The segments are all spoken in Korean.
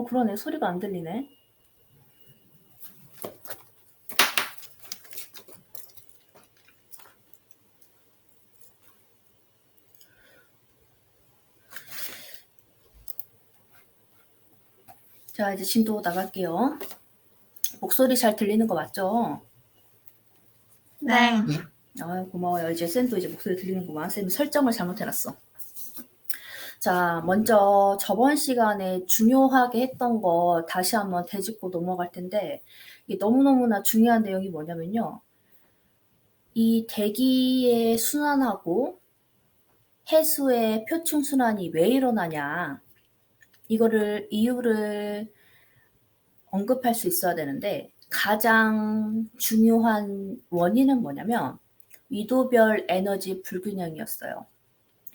그러네. 소리가 안 들리네. 자, 이제 진도 나갈게요. 목소리 잘 들리는 거 맞죠? 네. 고마워요. 이제 쌤도 이제 목소리 들리는구만. 쌤이 설정을 잘못해놨어. 자, 먼저 저번 시간에 중요하게 했던 거 다시 한번 되짚고 넘어갈 텐데, 이게 너무너무나 중요한 내용이 뭐냐면요. 이 대기의 순환하고 해수의 표층 순환이 왜 일어나냐. 이유를 언급할 수 있어야 되는데, 가장 중요한 원인은 뭐냐면, 위도별 에너지 불균형이었어요.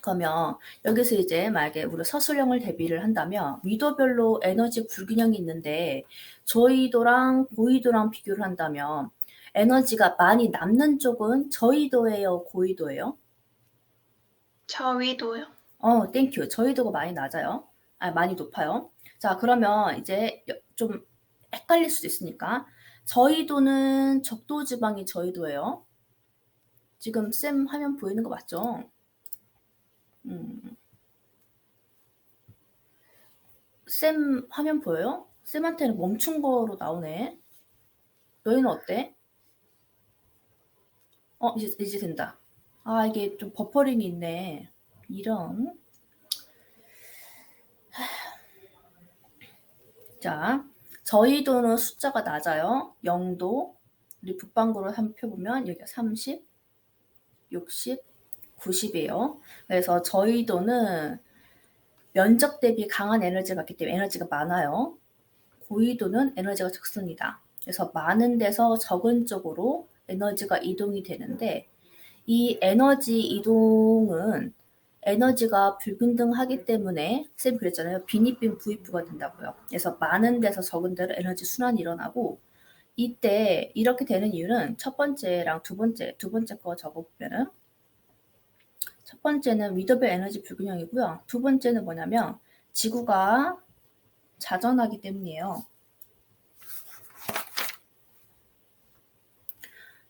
그러면 여기서 이제 만약에 우리 서술형을 대비를 한다면 위도별로 에너지 불균형이 있는데 저위도랑 고위도랑 비교를 한다면 에너지가 많이 남는 쪽은 저위도예요, 고위도예요? 저위도요. 땡큐. 저위도가 많이 낮아요. 많이 높아요. 자, 그러면 이제 좀 헷갈릴 수도 있으니까 저위도는 적도지방이 저위도예요. 지금 쌤 화면 보이는 거 맞죠? 쌤 화면 보여요? 쌤한테는 멈춘 거로 나오네. 너희는 어때? 이제 된다. 이게 좀 버퍼링이 있네. 이런. 자, 저희도는 숫자가 낮아요. 0도. 우리 북방구로 한번 펴보면 여기가 30, 60, 90이에요. 그래서 저희도는 면적 대비 강한 에너지가 있기 때문에 에너지가 많아요. 고위도는 에너지가 적습니다. 그래서 많은 데서 적은 쪽으로 에너지가 이동이 되는데 이 에너지 이동은 에너지가 불균등하기 때문에 쌤 그랬잖아요. 빈입빈 부입부가 된다고요. 그래서 많은 데서 적은 데로 에너지 순환이 일어나고 이때 이렇게 되는 이유는 첫 번째랑 두 번째 거 적어보면은 첫 번째는 위도별 에너지 불균형이고요. 두 번째는 뭐냐면 지구가 자전하기 때문이에요.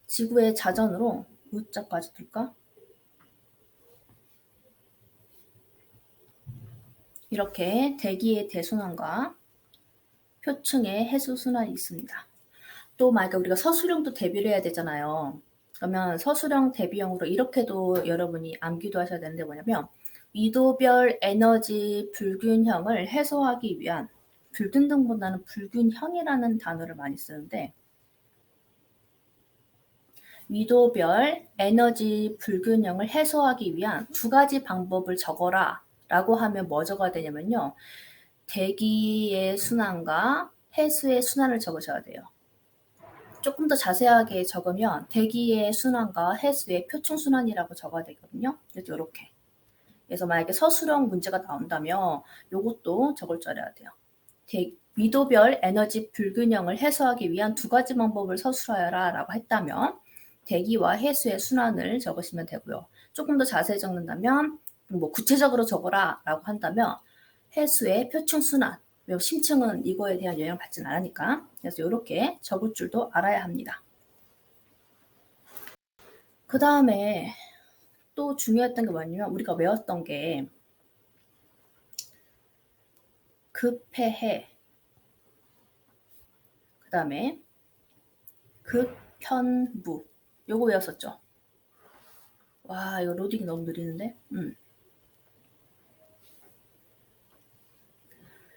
지구의 자전으로 우자까지 둘까? 이렇게 대기의 대순환과 표층의 해수순환이 있습니다. 또 만약에 우리가 서술형도 대비를 해야 되잖아요. 그러면 서술형 대비형으로 이렇게도 여러분이 암기도 하셔야 되는데 뭐냐면 위도별 에너지 불균형을 해소하기 위한 불균등보다는 불균형이라는 단어를 많이 쓰는데 위도별 에너지 불균형을 해소하기 위한 두 가지 방법을 적어라 라고 하면 뭐 적어야 되냐면요. 대기의 순환과 해수의 순환을 적으셔야 돼요. 조금 더 자세하게 적으면 대기의 순환과 해수의 표층 순환이라고 적어야 되거든요. 그래서 이렇게. 그래서 만약에 서술형 문제가 나온다면 이것도 적을 줄 알아야 돼요. 위도별 에너지 불균형을 해소하기 위한 두 가지 방법을 서술하여라 라고 했다면 대기와 해수의 순환을 적으시면 되고요. 조금 더 자세히 적는다면 뭐 구체적으로 적어라 라고 한다면 해수의 표층 순환, 심층은 이거에 대한 영향을 받지는 않으니까 그래서 이렇게 적을 줄도 알아야 합니다. 그 다음에 또 중요했던 게 뭐냐면 우리가 외웠던 게 급해해, 그 다음에 급현무 요거 외웠었죠. 와, 이거 로딩이 너무 느리는데?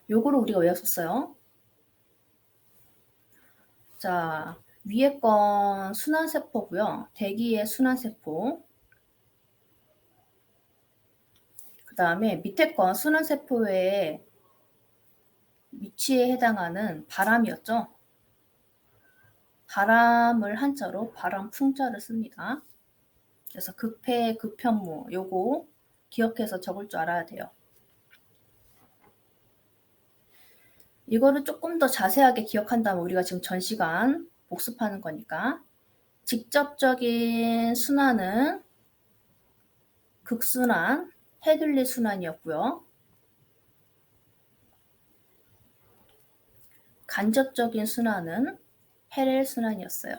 요거를 우리가 외웠었어요. 자, 위에 건 순환세포고요. 대기의 순환세포. 그 다음에 밑에 건 순환세포의 위치에 해당하는 바람이었죠. 바람을 한자로 바람 풍자를 씁니다. 그래서 급해, 급현무 요거 기억해서 적을 줄 알아야 돼요. 이거를 조금 더 자세하게 기억한다면 우리가 지금 전 시간 복습하는 거니까 직접적인 순환은 극순환, 헤들리 순환이었고요. 간접적인 순환은 헤렐 순환이었어요.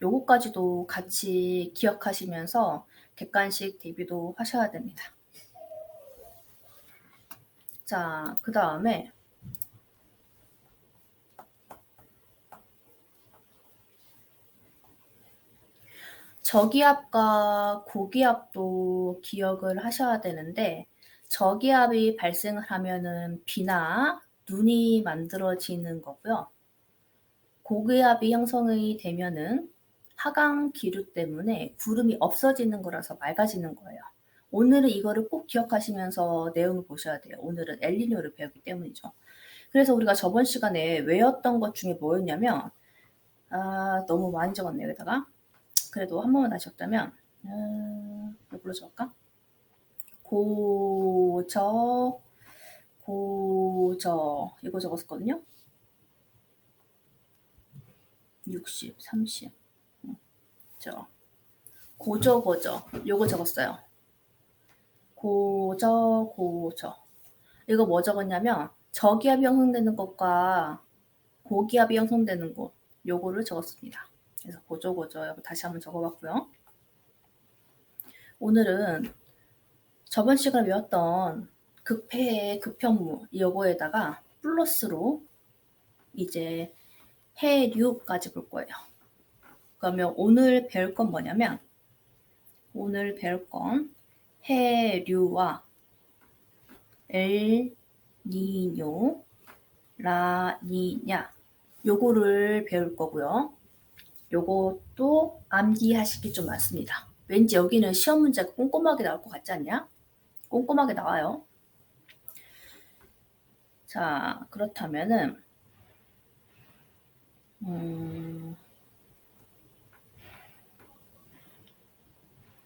요거까지도 같이 기억하시면서 객관식 대비도 하셔야 됩니다. 자, 그 다음에 저기압과 고기압도 기억을 하셔야 되는데, 저기압이 발생을 하면은 비나 눈이 만들어지는 거고요. 고기압이 형성이 되면은 하강 기류 때문에 구름이 없어지는 거라서 맑아지는 거예요. 오늘은 이거를 꼭 기억하시면서 내용을 보셔야 돼요. 오늘은 엘니뇨를 배우기 때문이죠. 그래서 우리가 저번 시간에 외웠던 것 중에 뭐였냐면, 너무 많이 적었네요, 여기다가. 그래도 한 번만 다시 적자면, 이걸로 적을까? 고저, 이거 적었었거든요. 60, 30. 고저, 요거 적었어요. 고저. 이거 뭐 적었냐면, 저기압이 형성되는 것과 고기압이 형성되는 것, 요거를 적었습니다. 그래서 고저, 다시 한번 적어봤고요. 오늘은 저번 시간에 외웠던 극폐의 극편무, 요거에다가 플러스로 이제 해류까지 볼 거예요. 그러면 오늘 배울 건 뭐냐면, 오늘 배울 건 해류와 엘니뇨, 라니냐, 요거를 배울 거고요. 요것도 암기하시기 좀 많습니다. 왠지 여기는 시험 문제가 꼼꼼하게 나올 것 같지 않냐? 꼼꼼하게 나와요. 자, 그렇다면은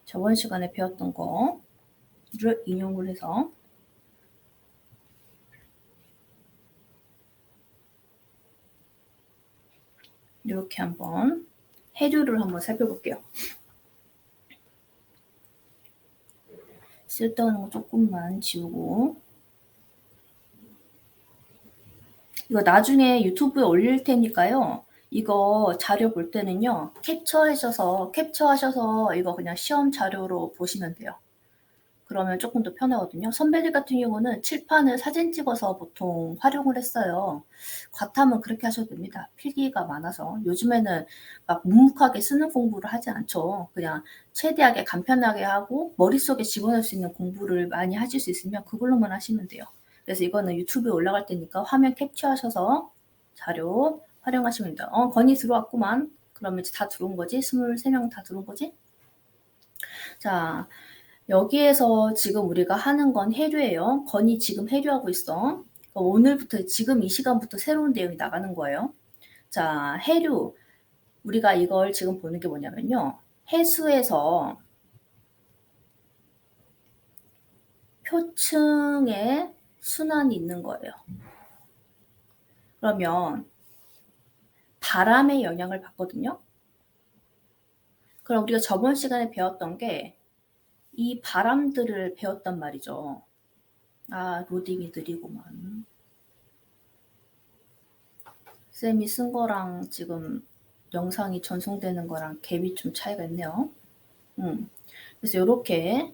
저번 시간에 배웠던 거를 인용을 해서 이렇게 한번 해류를 한번 살펴볼게요. 쓸데없는 거 조금만 지우고, 이거 나중에 유튜브에 올릴 테니까요. 이거 자료 볼 때는요, 캡처하셔서 이거 그냥 시험 자료로 보시면 돼요. 그러면 조금 더 편하거든요. 선배들 같은 경우는 칠판을 사진 찍어서 보통 활용을 했어요. 과탐은 그렇게 하셔도 됩니다. 필기가 많아서. 요즘에는 막 묵묵하게 쓰는 공부를 하지 않죠. 그냥 최대하게 간편하게 하고 머릿속에 집어넣을 수 있는 공부를 많이 하실 수 있으면 그걸로만 하시면 돼요. 그래서 이거는 유튜브에 올라갈 테니까 화면 캡처하셔서 자료 활용하시면 돼요. 건의 들어왔구만. 그러면 이제 다 들어온 거지? 23명 다 들어온 거지? 자, 여기에서 지금 우리가 하는 건 해류예요. 건이 지금 해류하고 있어. 오늘부터, 지금 이 시간부터 새로운 내용이 나가는 거예요. 자, 해류. 우리가 이걸 지금 보는 게 뭐냐면요. 해수에서 표층의 순환이 있는 거예요. 그러면 바람의 영향을 받거든요. 그럼 우리가 저번 시간에 배웠던 게 이 바람들을 배웠단 말이죠. 로딩이 느리구만. 쌤이 쓴 거랑 지금 영상이 전송되는 거랑 갭이 좀 차이가 있네요. 그래서 이렇게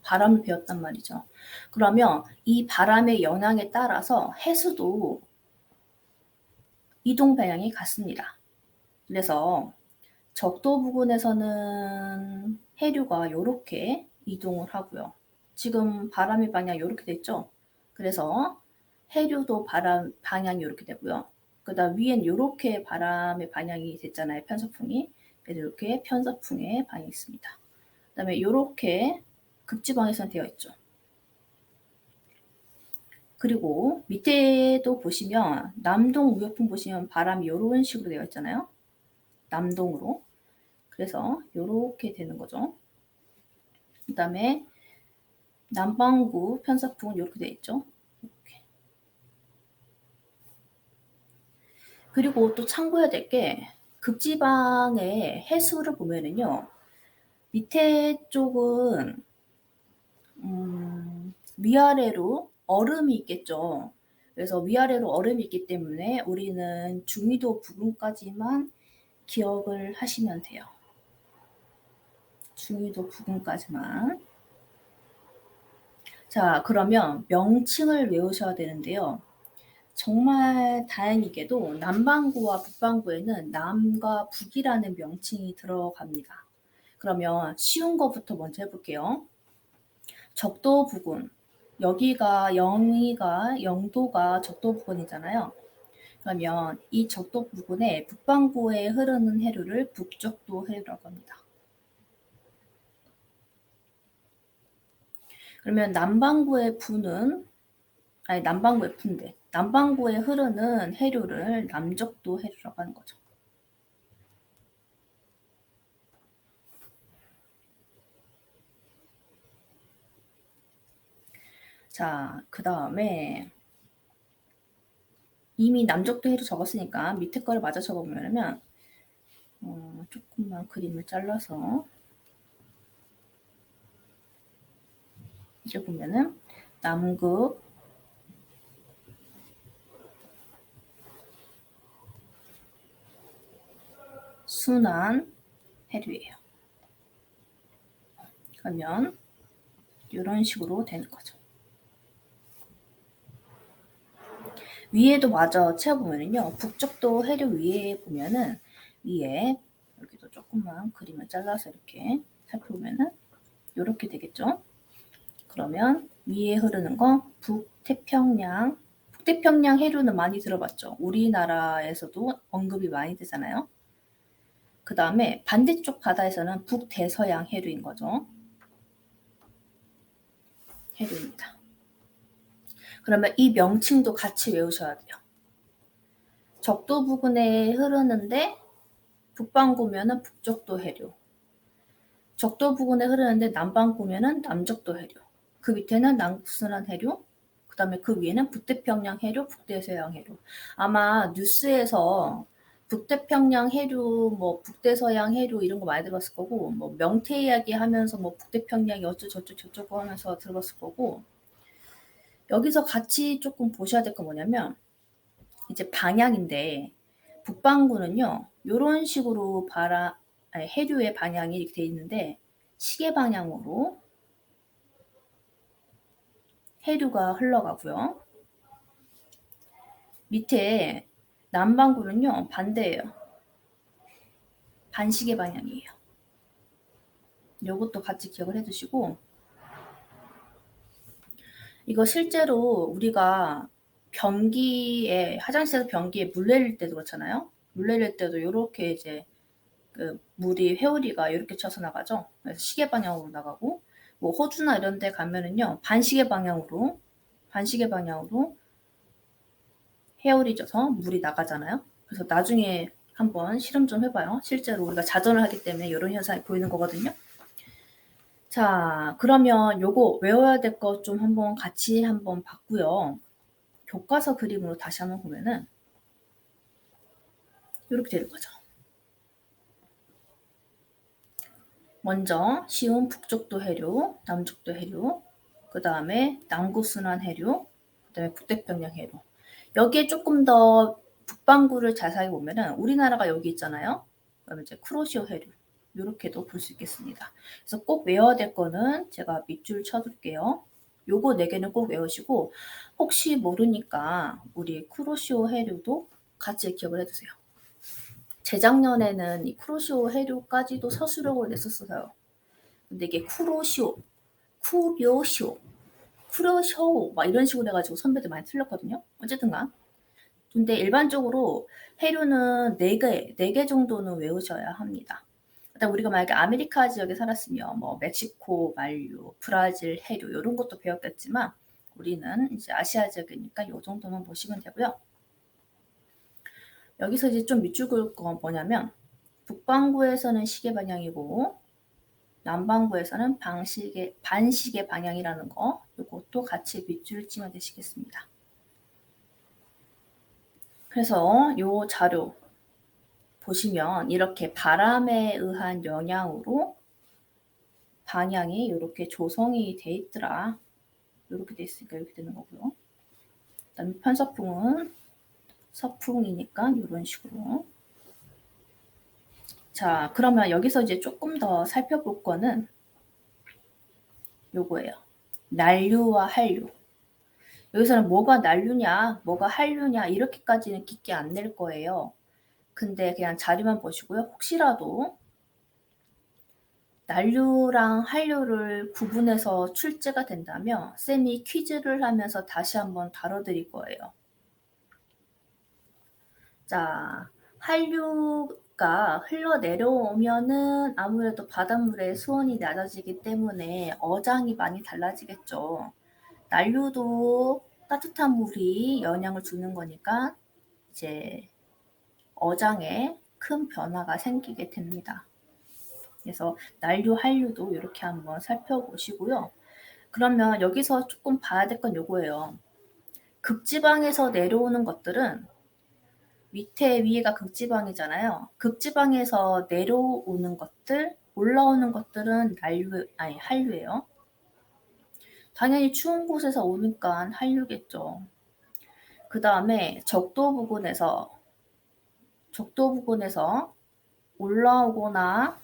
바람을 배웠단 말이죠. 그러면 이 바람의 영향에 따라서 해수도 이동 방향이 같습니다. 그래서 적도 부근에서는 해류가 이렇게 이동을 하고요. 지금 바람의 방향이 이렇게 됐죠. 그래서 해류도 바람 방향이 이렇게 되고요. 그 다음 위엔 이렇게 바람의 방향이 됐잖아요. 편서풍이. 그래서 이렇게 편서풍의 방향이 있습니다. 그 다음에 이렇게 극지방에서는 되어 있죠. 그리고 밑에도 보시면 남동 우역풍 보시면 바람이 이런 식으로 되어 있잖아요. 남동으로. 그래서 이렇게 되는 거죠. 그 다음에 남반구 편서풍은 이렇게 되어 있죠. 이렇게. 그리고 또 참고해야 될 게 극지방의 해수를 보면은요. 밑에 쪽은 위아래로 얼음이 있겠죠. 그래서 위아래로 얼음이 있기 때문에 우리는 중위도 부근까지만 기억을 하시면 돼요. 중위도 부근까지만. 자, 그러면 명칭을 외우셔야 되는데요. 정말 다행히게도 남반구와 북반구에는 남과 북이라는 명칭이 들어갑니다. 그러면 쉬운 거부터 먼저 해볼게요. 적도 부근. 여기가 영도가 적도 부근이잖아요. 그러면 이 적도 부근에 북반구에 흐르는 해류를 북적도 해류라고 합니다. 그러면 남반구의 남반구에 흐르는 해류를 남적도 해류라고 하는 거죠. 자, 그 다음에 이미 남적도 해류 적었으니까 밑에 거를 마저 적어보면 조금만 그림을 잘라서 이제 보면은 남극, 순환 해류예요. 그러면 이런 식으로 되는 거죠. 위에도 마저 채워보면요. 북적도 해류 위에 보면은 위에 여기도 조금만 그림을 잘라서 이렇게 살펴보면은 이렇게 되겠죠. 그러면 위에 흐르는 거 북태평양. 북태평양 해류는 많이 들어봤죠. 우리나라에서도 언급이 많이 되잖아요. 그 다음에 반대쪽 바다에서는 북대서양 해류인 거죠. 해류입니다. 그러면 이 명칭도 같이 외우셔야 돼요. 적도 부근에 흐르는데 북반구면은 북적도 해류. 적도 부근에 흐르는데 남반구면은 남적도 해류. 그 밑에는 남순환 해류. 그 다음에 그 위에는 북태평양 해류, 북대서양 해류. 아마 뉴스에서 북태평양 해류, 뭐 북대서양 해류 이런 거 많이 들어봤을 거고, 뭐 명태 이야기 하면서 뭐 북태평양이 어쩌고저쩌고 하면서 들어봤을 거고, 여기서 같이 조금 보셔야 될 거 뭐냐면, 이제 방향인데, 북반구는요, 요런 식으로 해류의 방향이 이렇게 돼 있는데, 시계 방향으로 해류가 흘러가고요. 밑에 남반구는요, 반대예요. 반시계 방향이에요. 요것도 같이 기억을 해두시고, 이거 실제로 우리가 화장실에서 변기에 물 내릴 때도 그렇잖아요. 물 내릴 때도 이렇게 이제 그 물이 회오리가 이렇게 쳐서 나가죠. 그래서 시계 방향으로 나가고, 뭐 호주나 이런 데 가면은요, 반시계 방향으로 회오리 져서 물이 나가잖아요. 그래서 나중에 한번 실험 좀 해봐요. 실제로 우리가 자전을 하기 때문에 이런 현상이 보이는 거거든요. 자, 그러면 요거 외워야 될 것 좀 한번 같이 한번 봤고요. 교과서 그림으로 다시 한번 보면은 이렇게 되는 거죠. 먼저 쉬운 북쪽도 해류, 남쪽도 해류, 그 다음에 남구순환 해류, 그 다음에 북태평양 해류. 여기에 조금 더 북반구를 자세히 보면은 우리나라가 여기 있잖아요. 그러면 이제 쿠로시오 해류 이렇게도 볼 수 있겠습니다. 그래서 꼭 외워야 될 거는 제가 밑줄 쳐둘게요. 요거 4개는 꼭 외우시고 혹시 모르니까 우리 쿠로시오 해류도 같이 기억을 해두세요. 재작년에는 이 쿠로시오 해류까지도 서술형으로 냈었어요. 근데 이게 쿠로시오 막 이런 식으로 해가지고 선배들 많이 틀렸거든요. 어쨌든간. 근데 일반적으로 해류는 4개 정도는 외우셔야 합니다. 일단 우리가 만약에 아메리카 지역에 살았으면 뭐 멕시코 만류, 브라질 해류 이런 것도 배웠겠지만 우리는 이제 아시아 지역이니까 이 정도만 보시면 되고요. 여기서 이제 좀 밑줄 그을 건 뭐냐면 북반구에서는 시계 방향이고 남반구에서는 반시계 방향이라는 거 이것도 같이 밑줄 치면 되시겠습니다. 그래서 이 자료 보시면 이렇게 바람에 의한 영향으로 방향이 이렇게 조성이 돼 있더라. 이렇게 돼 있으니까 이렇게 되는 거고요. 그다음에 편서풍은 서풍이니까 이런 식으로. 자, 그러면 여기서 이제 조금 더 살펴볼 거는 요거예요. 난류와 한류. 여기서는 뭐가 난류냐, 뭐가 한류냐 이렇게까지는 깊게 안 낼 거예요. 근데 그냥 자료만 보시고요. 혹시라도 난류랑 한류를 구분해서 출제가 된다면 쌤이 퀴즈를 하면서 다시 한번 다뤄드릴 거예요. 자, 한류가 흘러내려오면은 아무래도 바닷물의 수온이 낮아지기 때문에 어장이 많이 달라지겠죠. 난류도 따뜻한 물이 영향을 주는 거니까 이제 어장에 큰 변화가 생기게 됩니다. 그래서 난류, 한류도 이렇게 한번 살펴보시고요. 그러면 여기서 조금 봐야 될 건 요거예요. 극지방에서 내려오는 것들은 밑에 위에가 극지방이잖아요. 극지방에서 내려오는 것들, 올라오는 것들은 한류예요. 당연히 추운 곳에서 오니까 한류겠죠. 그 다음에 적도 부근에서 올라오거나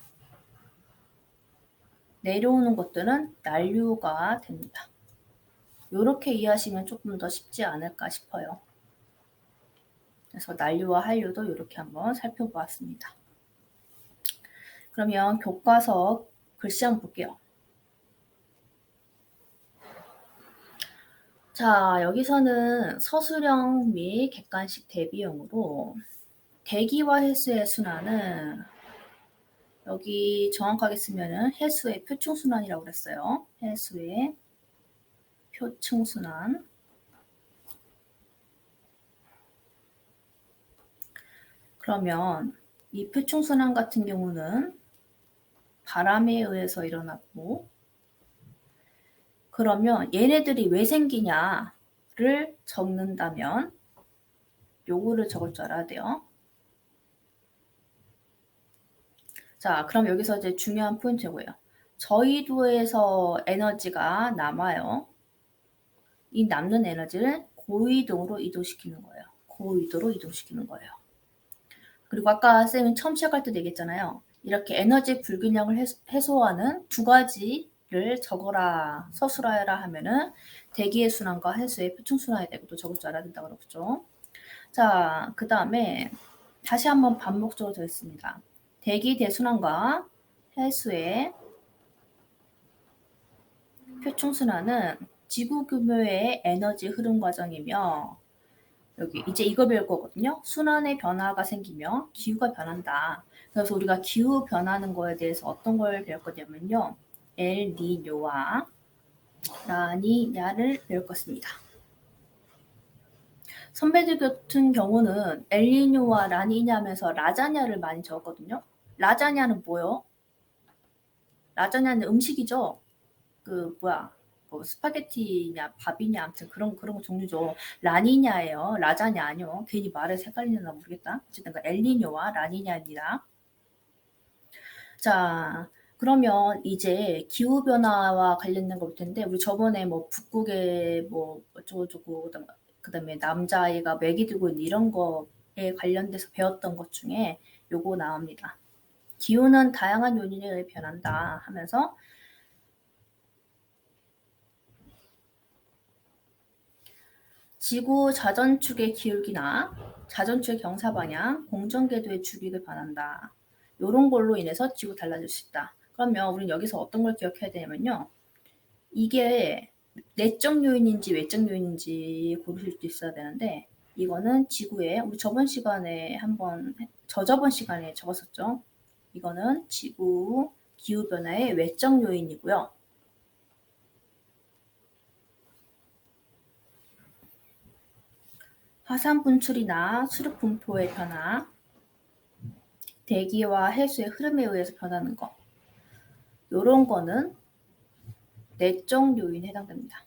내려오는 것들은 난류가 됩니다. 이렇게 이해하시면 조금 더 쉽지 않을까 싶어요. 그래서 난류와 한류도 이렇게 한번 살펴보았습니다. 그러면 교과서 글씨 한번 볼게요. 자, 여기서는 서술형 및 객관식 대비형으로 대기와 해수의 순환은 여기 정확하게 쓰면은 해수의 표층순환이라고 그랬어요. 해수의 표층순환. 그러면 이 표층순환 같은 경우는 바람에 의해서 일어나고, 그러면 얘네들이 왜 생기냐를 적는다면 요거를 적을 줄 알아야 돼요. 자, 그럼 여기서 이제 중요한 포인트고요. 저위도에서 에너지가 남아요. 이 남는 에너지를 고위도로 이동시키는 거예요. 고위도로 이동시키는 거예요. 그리고 아까 쌤이 처음 시작할 때도 얘기했잖아요. 이렇게 에너지 불균형을 해소하는 두 가지를 적어라, 서술하여라 하면은 대기의 순환과 해수의 표층순환에 대해서도 적을 줄 알아야 된다고 그러죠. 자, 그 다음에 다시 한번 반복적으로 적겠습니다. 대기 대순환과 해수의 표층순환은 지구 규모의 에너지 흐름 과정이며, 여기 이제 이거 배울 거거든요. 순환의 변화가 생기며 기후가 변한다. 그래서 우리가 기후 변하는 거에 대해서 어떤 걸 배울 거냐면요. 엘니뇨와 라니냐를 배울 것입니다. 선배들 같은 경우는 엘니뇨와 라니냐 하면서 라자냐를 많이 적었거든요. 라자냐는 뭐요? 라자냐는 음식이죠. 뭐 스파게티냐 밥이냐 아무튼 그런 거 종류죠. 라니냐예요. 라자냐 아니요. 괜히 말을 헷갈리나 모르겠다. 어쨌든 엘니뇨와 라니냐입니다. 자, 그러면 이제 기후 변화와 관련된 거 볼 텐데 우리 저번에 뭐 북극에 뭐 어쩌고저쩌고 그다음에 남자아이가 먹이 두고 있는 이런 거에 관련돼서 배웠던 것 중에 요거 나옵니다. 기후는 다양한 요인에 의해 변한다 하면서 지구 자전축의 기울기나 자전축의 경사 방향, 공전궤도의 주기를 반한다. 이런 걸로 인해서 지구 달라질 수 있다. 그러면 우리는 여기서 어떤 걸 기억해야 되냐면요. 이게 내적 요인인지 외적 요인인지 고르실 수도 있어야 되는데 이거는 지구에 우리 저번 시간에 저저번 시간에 적었었죠. 이거는 지구 기후변화의 외적 요인이고요. 화산 분출이나 수륙 분포의 변화, 대기와 해수의 흐름에 의해서 변하는 거. 요런 거는 내적 요인에 해당됩니다.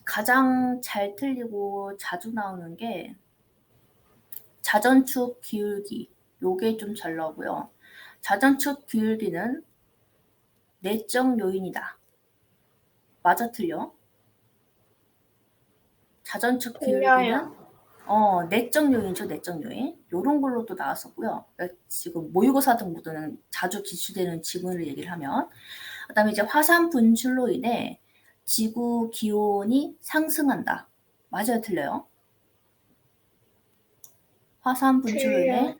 가장 잘 틀리고 자주 나오는 게 자전축 기울기. 요게 좀 잘 나오고요. 자전축 기울기는 내적 요인이다. 맞아, 틀려? 자전축 기울기는 내적 요인이죠, 내적 요인. 요런 걸로도 나왔었고요. 지금 모의고사 등보다는 자주 기출되는 지문을 얘기를 하면. 그다음에 이제 화산 분출로 인해 지구 기온이 상승한다. 맞아요, 틀려요? 화산 분출로 인해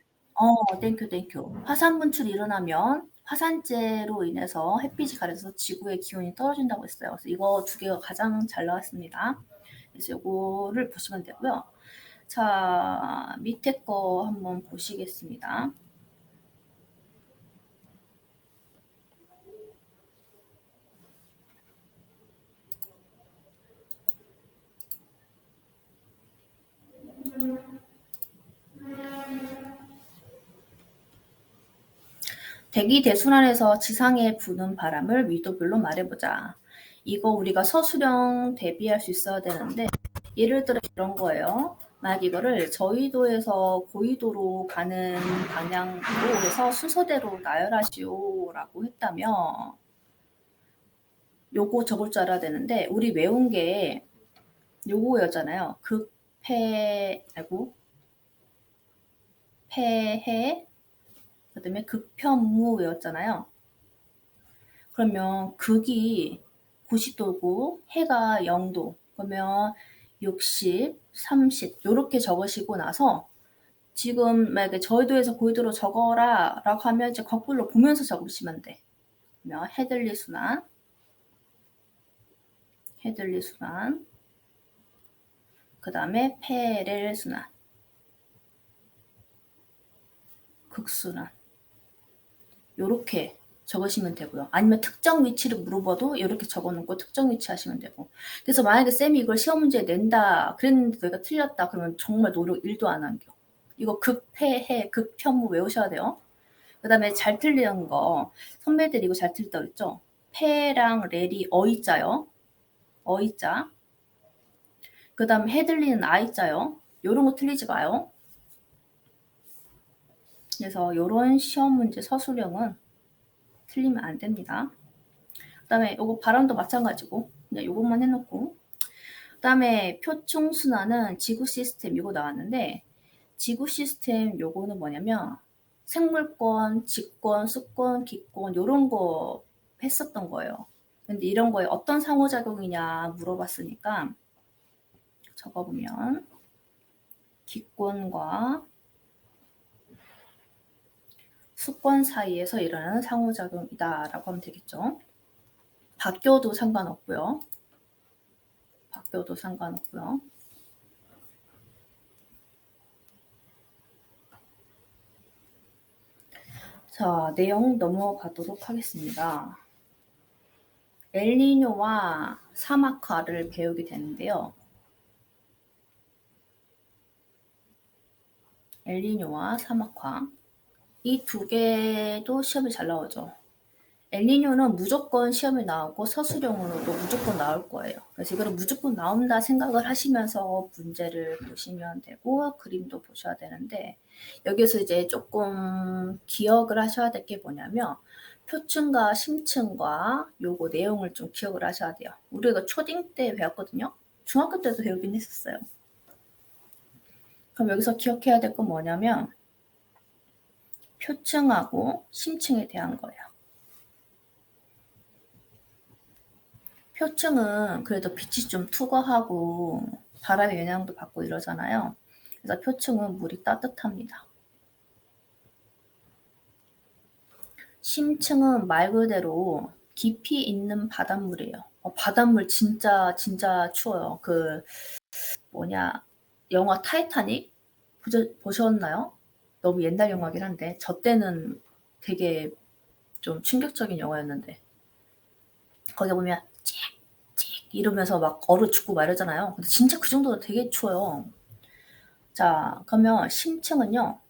땡큐. 화산 분출이 일어나면 화산재로 인해서 햇빛이 가려서 지구의 기온이 떨어진다고 했어요. 그래서 이거 두 개가 가장 잘 나왔습니다. 그래서 요거를 보시면 되고요. 자, 밑에 거 한번 보시겠습니다. 대기 대순환에서 지상에 부는 바람을 위도별로 말해보자. 이거 우리가 서술형 대비할 수 있어야 되는데 예를 들어 이런 거예요. 만약 이거를 저위도에서 고위도로 가는 방향으로 해서 순서대로 나열하시오라고 했다면 요거 적을 줄 알아야 되는데 우리 외운 게 요거였잖아요. 폐해 그다음에 극편무 외웠잖아요. 그러면 극이 90도고 해가 0도. 그러면 60, 30 요렇게 적으시고 나서 지금 만약에 저위도에서 고위도로 적어라 라고 하면 이제 거꾸로 보면서 적으시면 돼. 그러면 헤들리 순환 그 다음에 페렐 순환 극순환 요렇게 적으시면 되고요. 아니면 특정 위치를 물어봐도 이렇게 적어놓고 특정 위치 하시면 되고. 그래서 만약에 쌤이 이걸 시험 문제에 낸다 그랬는데 내가 틀렸다 그러면 정말 노력 1도 안 한겨. 이거 극폐해 극편무 외우셔야 돼요. 그 다음에 잘 틀리는 거 선배들이 이거 잘 틀렸다 그랬죠. 페랑 렐이 어이자요. 어이자. 그 다음 해들리는 아이자요. 요런 거 틀리지 마요. 그래서 요런 시험 문제 서술형은 틀리면 안 됩니다. 그 다음에 요거 발음도 마찬가지고 그냥 요것만 해놓고 그 다음에 표충순환은 지구 시스템 이거 나왔는데 지구 시스템 요거는 뭐냐면 생물권, 직권, 수권, 기권 요런 거 했었던 거예요. 근데 이런 거에 어떤 상호작용이냐 물어봤으니까 적어보면 기권과 수권 사이에서 일어나는 상호작용이다 라고 하면 되겠죠. 바뀌어도 상관없고요. 자, 내용 넘어가도록 하겠습니다. 엘니뇨와 사막화를 배우게 되는데요. 엘니뇨와 사막화. 이 두 개도 시험에 잘 나오죠. 엘니뇨는 무조건 시험에 나오고 서술형으로도 무조건 나올 거예요. 그래서 이거를 무조건 나온다 생각을 하시면서 문제를 보시면 되고 그림도 보셔야 되는데 여기서 이제 조금 기억을 하셔야 될 게 뭐냐면 표층과 심층과 요거 내용을 좀 기억을 하셔야 돼요. 우리가 초딩 때 배웠거든요. 중학교 때도 배우긴 했었어요. 그럼 여기서 기억해야 될 건 뭐냐면 표층하고 심층에 대한 거예요. 표층은 그래도 빛이 좀 투과하고 바람의 영향도 받고 이러잖아요. 그래서 표층은 물이 따뜻합니다. 심층은 말 그대로 깊이 있는 바닷물이에요. 바닷물 진짜 추워요. 영화 타이타닉 보셨나요? 너무 옛날 영화긴 한데 저 때는 되게 좀 충격적인 영화였는데 거기 보면 찍 이러면서 막 얼어 죽고 말하잖아요. 근데 진짜 그 정도로 되게 추워요. 자, 그러면 심층은요.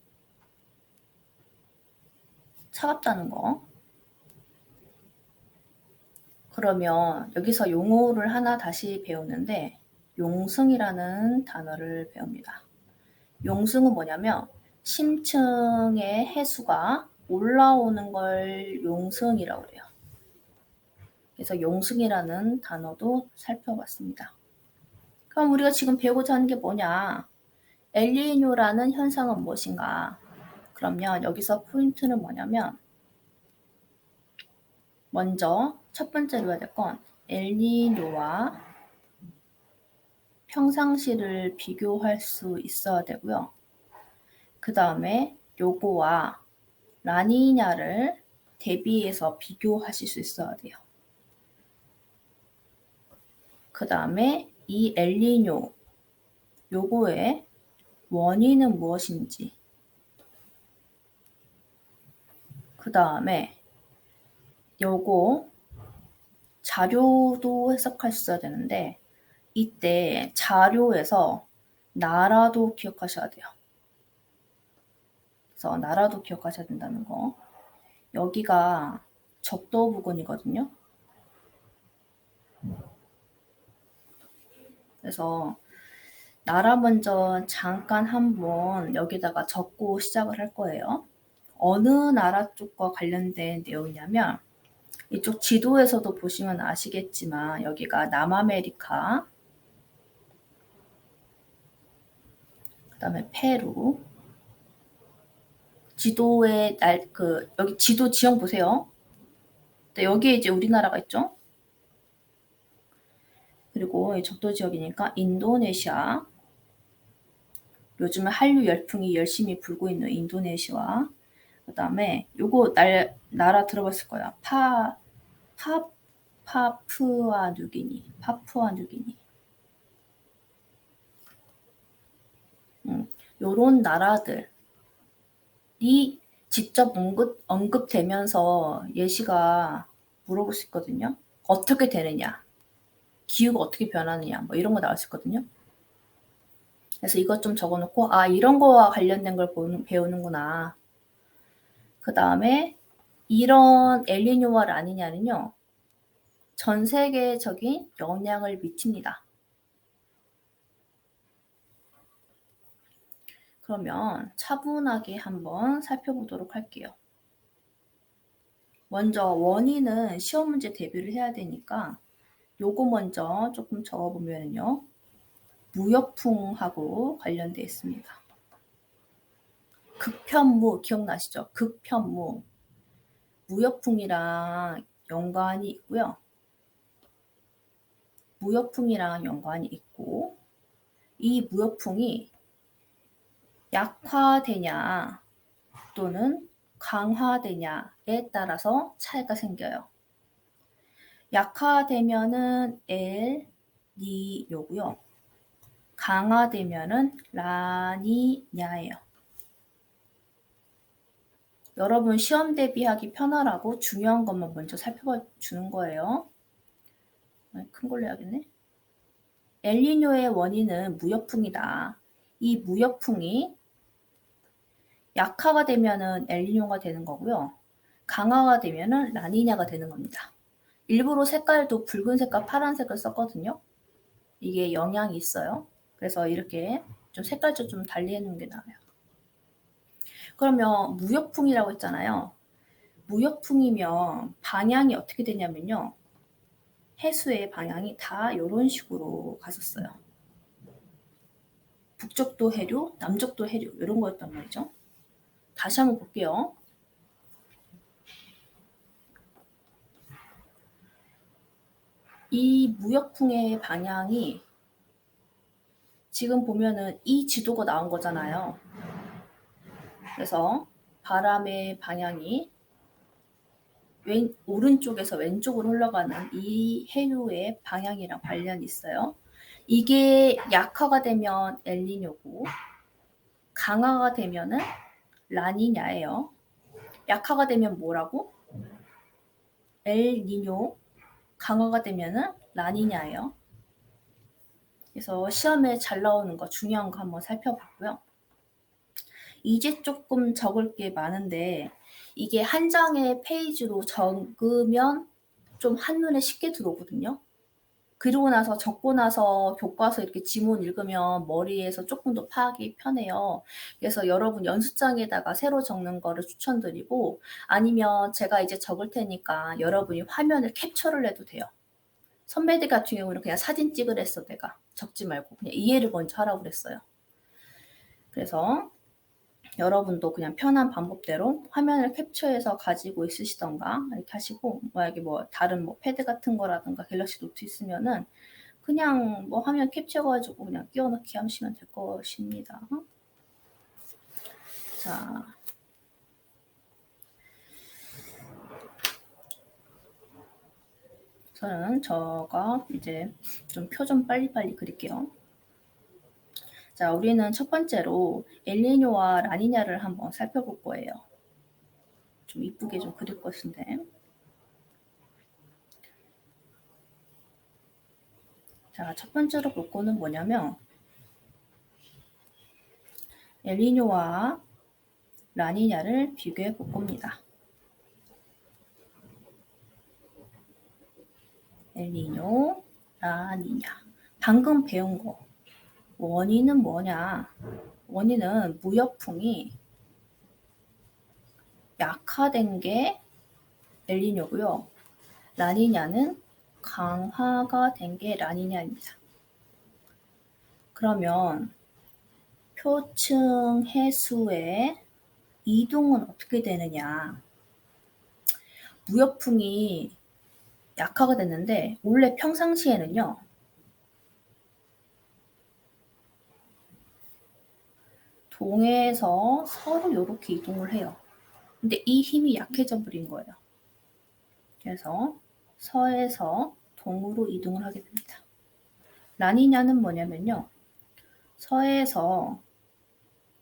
차갑다는 거. 그러면 여기서 용어를 하나 다시 배우는데 용승이라는 단어를 배웁니다. 용승은 뭐냐면 심층의 해수가 올라오는 걸 용승이라고 그래요. 그래서 용승이라는 단어도 살펴봤습니다. 그럼 우리가 지금 배우고자 하는 게 뭐냐? 엘니뇨라는 현상은 무엇인가? 그러면 여기서 포인트는 뭐냐면 먼저 첫 번째로 해야 될 건 엘니뇨와 평상시를 비교할 수 있어야 되고요. 그 다음에 요거와 라니냐를 대비해서 비교하실 수 있어야 돼요. 그 다음에 이 엘니뇨 요거의 원인은 무엇인지, 그 다음에 요거 자료도 해석할 수 있어야 되는데 이때 자료에서 나라도 기억하셔야 돼요. 그래서 나라도 기억하셔야 된다는 거. 여기가 적도 부근이거든요. 그래서 나라 먼저 잠깐 한번 여기다가 적고 시작을 할 거예요. 어느 나라 쪽과 관련된 내용이냐면 이쪽 지도에서도 보시면 아시겠지만 여기가 남아메리카, 그 다음에 페루, 지도에 여기 지도 지형 보세요. 여기에 이제 우리나라가 있죠. 그리고 적도 지역이니까 인도네시아, 요즘에 한류 열풍이 열심히 불고 있는 인도네시아, 그 다음에 요거 나라 들어봤을 거야. 파푸아 뉴기니. 요런 나라들이 직접 언급되면서 예시가 물어볼 수 있거든요. 어떻게 되느냐, 기후가 어떻게 변하느냐, 뭐 이런 거 나올 수 있거든요. 그래서 이것 좀 적어놓고 이런 거와 관련된 걸 배우는구나. 그 다음에 이런 엘니뇨와 라니냐는요, 전 세계적인 영향을 미칩니다. 그러면 차분하게 한번 살펴보도록 할게요. 먼저 원인은 시험 문제 대비를 해야 되니까 요거 먼저 조금 적어보면요. 무역풍하고 관련되어 있습니다. 극편무 기억나시죠? 극편무. 무역풍이랑 연관이 있고요. 무역풍이랑 연관이 있고 이 무역풍이 약화되냐 또는 강화되냐에 따라서 차이가 생겨요. 약화되면은 엘니뇨고요. 강화되면은 라니냐예요. 여러분 시험 대비하기 편하라고 중요한 것만 먼저 살펴봐 주는 거예요. 큰 걸로 해야겠네. 엘니뇨의 원인은 무역풍이다. 이 무역풍이 약화가 되면은 엘니뇨가 되는 거고요. 강화가 되면은 라니냐가 되는 겁니다. 일부러 색깔도 붉은 색깔, 파란색을 썼거든요. 이게 영향이 있어요. 그래서 이렇게 좀 색깔도 좀 달리 해놓은 게 나아요. 그러면 무역풍이라고 했잖아요. 무역풍이면 방향이 어떻게 되냐면요. 해수의 방향이 다 이런 식으로 갔었어요. 북쪽도 해류, 남쪽도 해류 이런 거였단 말이죠. 다시 한번 볼게요. 이 무역풍의 방향이 지금 보면은 이 지도가 나온 거잖아요. 그래서 바람의 방향이 오른쪽에서 왼쪽으로 흘러가는 이 해류의 방향이랑 관련이 있어요. 이게 약화가 되면 엘니뇨고 강화가 되면은 라니냐예요. 약화가 되면 뭐라고? 엘니뇨. 강화가 되면은 라니냐예요. 그래서 시험에 잘 나오는 거 중요한 거 한번 살펴봤고요. 이제 조금 적을 게 많은데 이게 한 장의 페이지로 적으면 좀 한눈에 쉽게 들어오거든요. 그리고 나서 적고 나서 교과서 이렇게 지문 읽으면 머리에서 조금 더 파악이 편해요. 그래서 여러분 연습장에다가 새로 적는 거를 추천드리고, 아니면 제가 이제 적을 테니까 여러분이 화면을 캡처를 해도 돼요. 선배들 같은 경우는 그냥 사진 찍으랬어. 내가 적지 말고 그냥 이해를 먼저 하라고 그랬어요. 그래서 여러분도 그냥 편한 방법대로 화면을 캡처해서 가지고 있으시던가 이렇게 하시고, 만약에 뭐 다른 뭐 패드 같은 거라든가 갤럭시 노트 있으면은 그냥 뭐 화면 캡처해가지고 그냥 끼워넣기 하시면 될 것입니다. 자, 저가 이제 좀 표 좀 빨리빨리 그릴게요. 자, 우리는 첫 번째로 엘니뇨와 라니냐를 한번 살펴볼 거예요. 좀 이쁘게 좀 그릴 것인데. 자, 첫 번째로 볼 거는 뭐냐면 엘니뇨와 라니냐를 비교해 볼 겁니다. 엘니뇨, 라니냐. 방금 배운 거. 원인은 뭐냐? 원인은 무역풍이 약화된 게 엘니뇨고요. 라니냐는 강화가 된 게 라니냐입니다. 그러면 표층 해수의 이동은 어떻게 되느냐? 무역풍이 약화가 됐는데 원래 평상시에는요. 동해에서 서로 이렇게 이동을 해요. 근데 이 힘이 약해져 버린 거예요. 그래서 서에서 동으로 이동을 하게 됩니다. 라니냐는 뭐냐면요. 서에서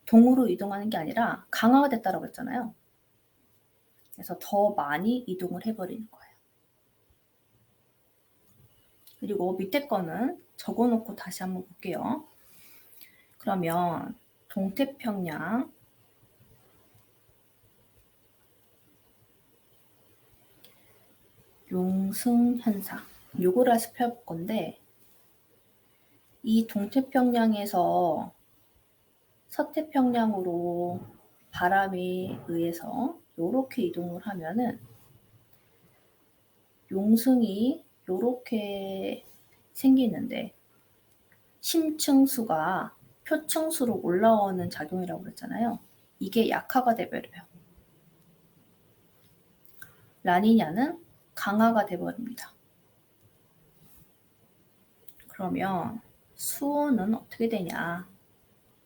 동으로 이동하는 게 아니라 강화가 됐다라고 했잖아요. 그래서 더 많이 이동을 해버리는 거예요. 그리고 밑에 거는 적어놓고 다시 한번 볼게요. 그러면 동태평양, 용승현상, 요거를 살펴볼 건데, 이 동태평양에서 서태평양으로 바람에 의해서 요렇게 이동을 하면은 용승이 요렇게 생기는데, 심층수가 표층수로 올라오는 작용이라고 그랬잖아요. 이게 약화가 돼버려요. 라니냐는 강화가 돼버립니다. 그러면 수온은 어떻게 되냐?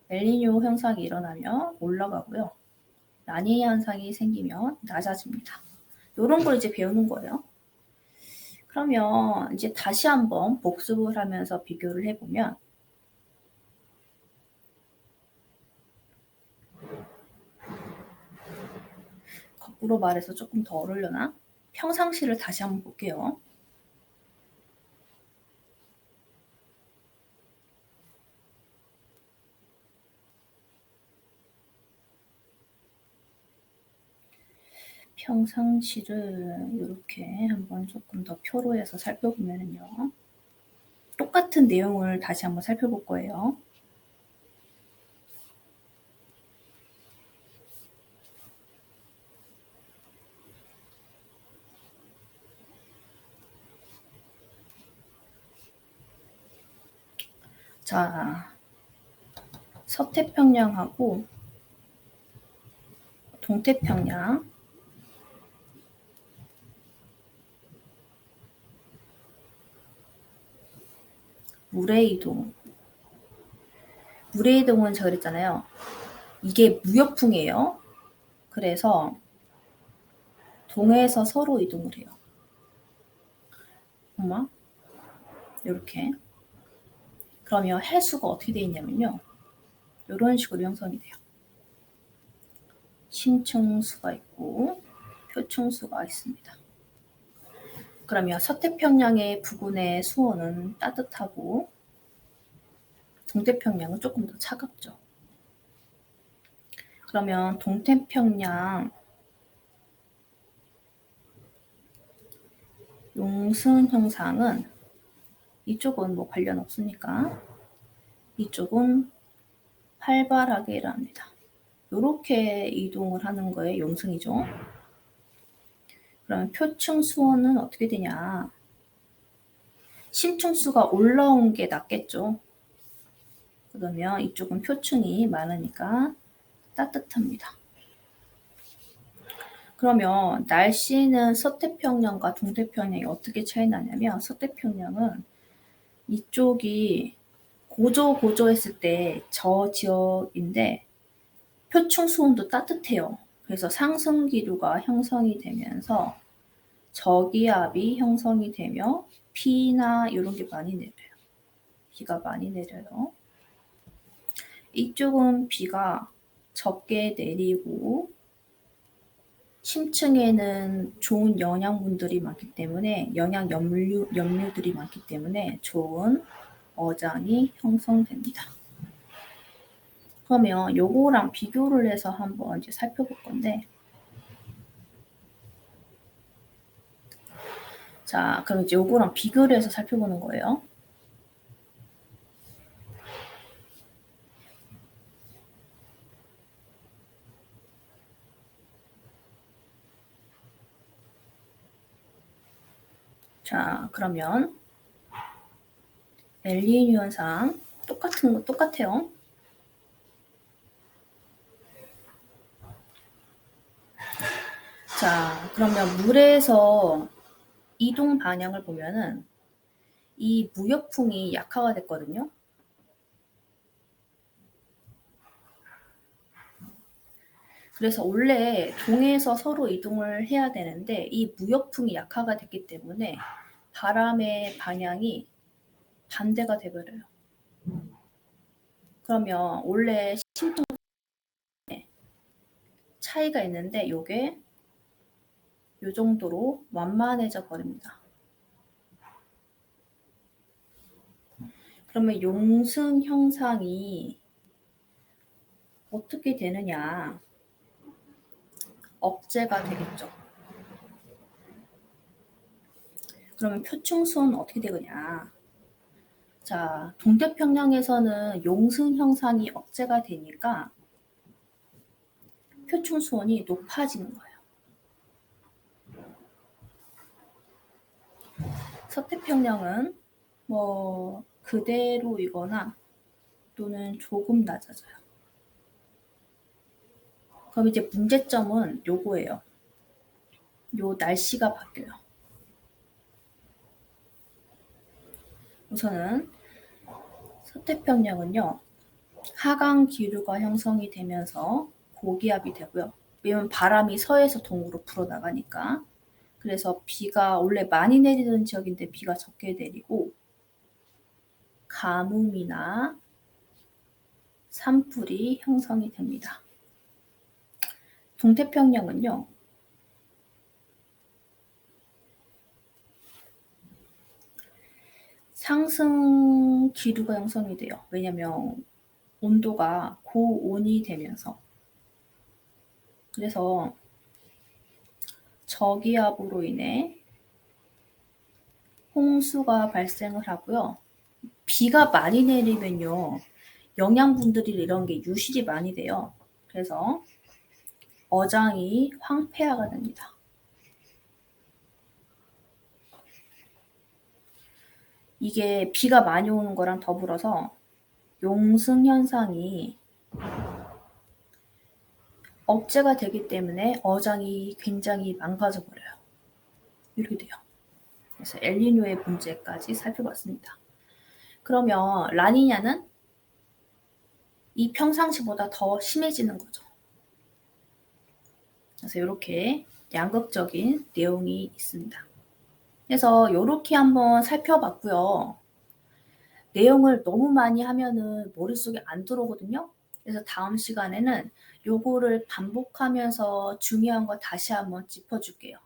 엘니뇨 현상이 일어나면 올라가고요. 라니냐 현상이 생기면 낮아집니다. 이런 걸 이제 배우는 거예요. 그러면 이제 다시 한번 복습을 하면서 비교를 해보면, 거꾸로 말해서 조금 더 어려려나? 평상시를 다시 한번 볼게요. 평상시를 이렇게 한번 조금 더 표로 해서 살펴보면요. 똑같은 내용을 다시 한번 살펴볼 거예요. 자, 서태평양하고 동태평양, 물의 이동. 물의 이동은 제가 그랬잖아요. 이게 무역풍이에요. 그래서 동해에서 서로 이동을 해요. 엄마, 이렇게. 그러면 해수가 어떻게 되어 있냐면요. 이런 식으로 형성이 돼요. 심층수가 있고 표층수가 있습니다. 그러면 서태평양의 부근의 수온은 따뜻하고 동태평양은 조금 더 차갑죠. 그러면 동태평양 용승 현상은 이쪽은 뭐 관련 없으니까 이쪽은 활발하게 일합니다. 이렇게 이동을 하는 거에 용승이죠. 그러면 표층 수온은 어떻게 되냐? 심층수가 올라온 게 낫겠죠. 그러면 이쪽은 표층이 많으니까 따뜻합니다. 그러면 날씨는 서태평양과 동태평양이 어떻게 차이 나냐면 서태평양은 이쪽이 고조했을 때 저 지역인데 표층 수온도 따뜻해요. 그래서 상승 기류가 형성이 되면서 저기압이 형성이 되며 비나 이런 게 많이 내려요. 비가 많이 내려요. 이쪽은 비가 적게 내리고 심층에는 좋은 영양분들이 많기 때문에 영양 염류들이 많기 때문에 좋은 어장이 형성됩니다. 그러면 요거랑 비교를 해서 한번 이제 살펴볼 건데, 자, 그럼 이제 요거랑 비교를 해서 살펴보는 거예요. 자, 그러면 엘니뇨 현상 똑같은 거 똑같아요. 자, 그러면 물에서 이동 방향을 보면은 이 무역풍이 약화가 됐거든요. 그래서 원래 동해에서 서로 이동을 해야 되는데 이 무역풍이 약화가 됐기 때문에 바람의 방향이 반대가 돼버려요. 그러면 원래 심층 차이가 있는데 요게 요 정도로 완만해져 버립니다. 그러면 용승 형상이 어떻게 되느냐? 억제가 되겠죠. 그러면 표층수는 어떻게 되느냐? 자, 동태평양에서는 용승 형상이 억제가 되니까 표층수온이 높아지는 거예요. 서태평양은 뭐 그대로이거나 또는 조금 낮아져요. 그럼 이제 문제점은 요거예요. 요 날씨가 바뀌어요. 우선은 서태평양은요, 하강 기류가 형성이 되면서 고기압이 되고요. 왜냐면 바람이 서에서 동으로 불어나가니까. 그래서 비가 원래 많이 내리던 지역인데 비가 적게 내리고 가뭄이나 산불이 형성이 됩니다. 동태평양은요, 상승 기류가 형성이 돼요. 왜냐면 온도가 고온이 되면서. 그래서 저기압으로 인해 홍수가 발생을 하고요. 비가 많이 내리면요, 영양분들이 이런 게 유실이 많이 돼요. 그래서 어장이 황폐화가 됩니다. 이게 비가 많이 오는 거랑 더불어서 용승 현상이 억제가 되기 때문에 어장이 굉장히 망가져 버려요. 이렇게 돼요. 그래서 엘니뇨의 문제까지 살펴봤습니다. 그러면 라니냐는 이 평상시보다 더 심해지는 거죠. 그래서 이렇게 양극적인 내용이 있습니다. 그래서 이렇게 한번 살펴봤고요. 내용을 너무 많이 하면은 머릿속에 안 들어오거든요. 그래서 다음 시간에는 요거를 반복하면서 중요한 거 다시 한번 짚어줄게요.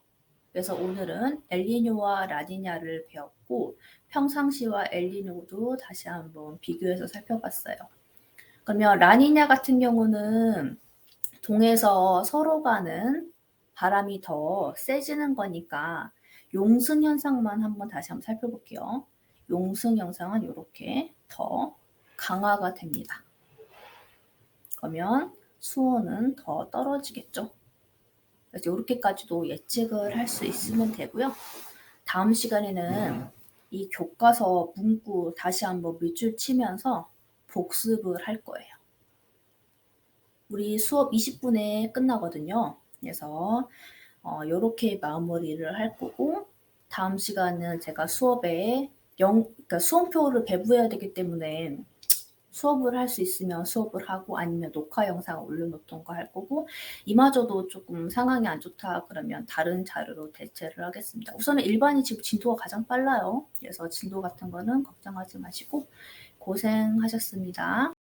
그래서 오늘은 엘니뇨와 라니냐를 배웠고 평상시와 엘니뇨도 다시 한번 비교해서 살펴봤어요. 그러면 라니냐 같은 경우는 동에서 서로 가는 바람이 더 세지는 거니까 용승 현상만 한번 다시 한번 살펴볼게요. 용승 영상은 이렇게 더 강화가 됩니다. 그러면 수온은 더 떨어지겠죠. 그래서 이렇게까지도 예측을 할 수 있으면 되고요. 다음 시간에는 이 교과서 문구 다시 한번 밑줄 치면서 복습을 할 거예요. 우리 수업 20분에 끝나거든요. 그래서 이렇게 마무리를 할 거고, 다음 시간은 제가 수업에 그러니까 수험표를 배부해야 되기 때문에 수업을 할 수 있으면 수업을 하고 아니면 녹화 영상을 올려놓던가 할 거고, 이마저도 조금 상황이 안 좋다 그러면 다른 자료로 대체를 하겠습니다. 우선은 일반이 지금 진도가 가장 빨라요. 그래서 진도 같은 거는 걱정하지 마시고 고생하셨습니다.